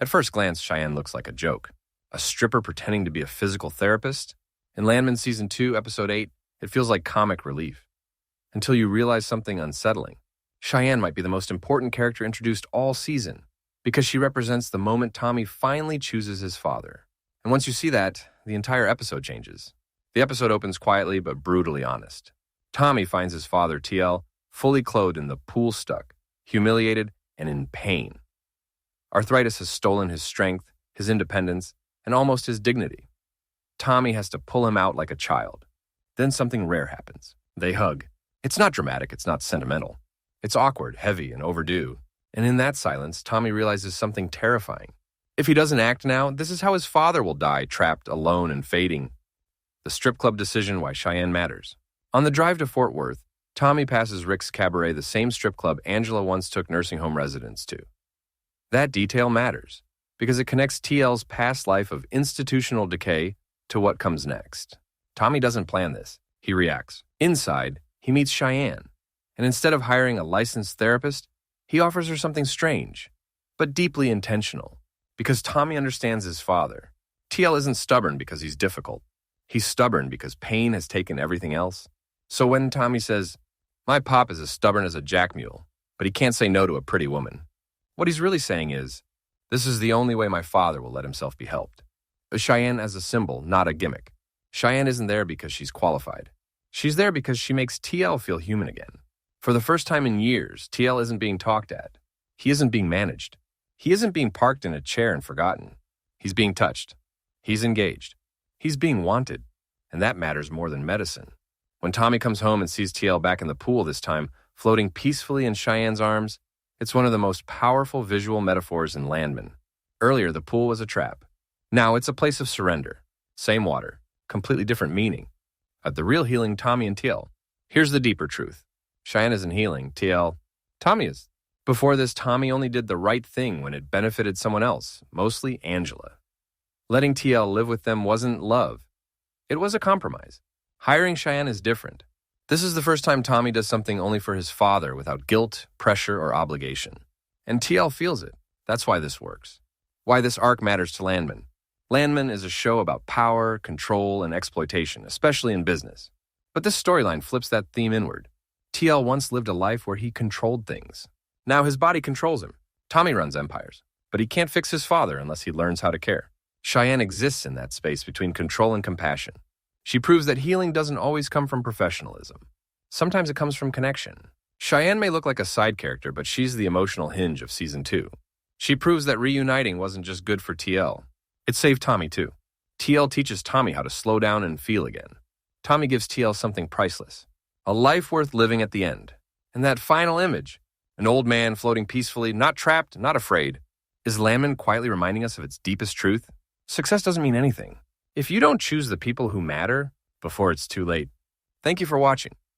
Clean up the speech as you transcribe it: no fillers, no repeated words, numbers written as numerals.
At first glance, Cheyenne looks like a joke. A stripper pretending to be a physical therapist? In Landman Season 2, Episode 8, it feels like comic relief. Until you realize something unsettling. Cheyenne might be the most important character introduced all season, because she represents the moment Tommy finally chooses his father. And once you see that, the entire episode changes. The episode opens quietly but brutally honest. Tommy finds his father, Tiel, fully clothed in the pool stuck, humiliated, and in pain. Arthritis has stolen his strength, his independence, and almost his dignity. Tommy has to pull him out like a child. Then something rare happens. They hug. It's not dramatic, it's not sentimental. It's awkward, heavy, and overdue. And in that silence, Tommy realizes something terrifying. If he doesn't act now, this is how his father will die, trapped, alone, and fading. The strip club decision, why Cheyenne matters. On the drive to Fort Worth, Tommy passes Rick's Cabaret, the same strip club Angela once took nursing home residents to. That detail matters, because it connects Tiel's past life of institutional decay to what comes next. Tommy doesn't plan this. He reacts. Inside, he meets Cheyenne, and instead of hiring a licensed therapist, he offers her something strange, but deeply intentional, because Tommy understands his father. Tiel isn't stubborn because he's difficult. He's stubborn because pain has taken everything else. So when Tommy says, "My pop is as stubborn as a jack mule, but he can't say no to a pretty woman," what he's really saying is, this is the only way my father will let himself be helped. Cheyenne as a symbol, not a gimmick. Cheyenne isn't there because she's qualified. She's there because she makes Tiel feel human again. For the first time in years, Tiel isn't being talked at. He isn't being managed. He isn't being parked in a chair and forgotten. He's being touched. He's engaged. He's being wanted. And that matters more than medicine. When Tommy comes home and sees Tiel back in the pool this time, floating peacefully in Cheyenne's arms, it's one of the most powerful visual metaphors in Landman. Earlier, the pool was a trap. Now it's a place of surrender. Same water, completely different meaning. At the real healing, Tommy and Tiel. Here's the deeper truth. Cheyenne isn't healing, Tommy is. Before this, Tommy only did the right thing when it benefited someone else, mostly Angela. Letting Tiel live with them wasn't love. It was a compromise. Hiring Cheyenne is different. This is the first time Tommy does something only for his father without guilt, pressure, or obligation. And Tiel feels it. That's why this works. Why this arc matters to Landman. Landman is a show about power, control, and exploitation, especially in business. But this storyline flips that theme inward. Tiel once lived a life where he controlled things. Now his body controls him. Tommy runs empires, but he can't fix his father unless he learns how to care. Cheyenne exists in that space between control and compassion. She proves that healing doesn't always come from professionalism. Sometimes it comes from connection. Cheyenne may look like a side character, but she's the emotional hinge of Season 2. She proves that reuniting wasn't just good for Tiel. It saved Tommy, too. Tiel teaches Tommy how to slow down and feel again. Tommy gives Tiel something priceless. A life worth living at the end. And that final image, an old man floating peacefully, not trapped, not afraid, is Landman quietly reminding us of its deepest truth? Success doesn't mean anything if you don't choose the people who matter before it's too late. Thank you for watching.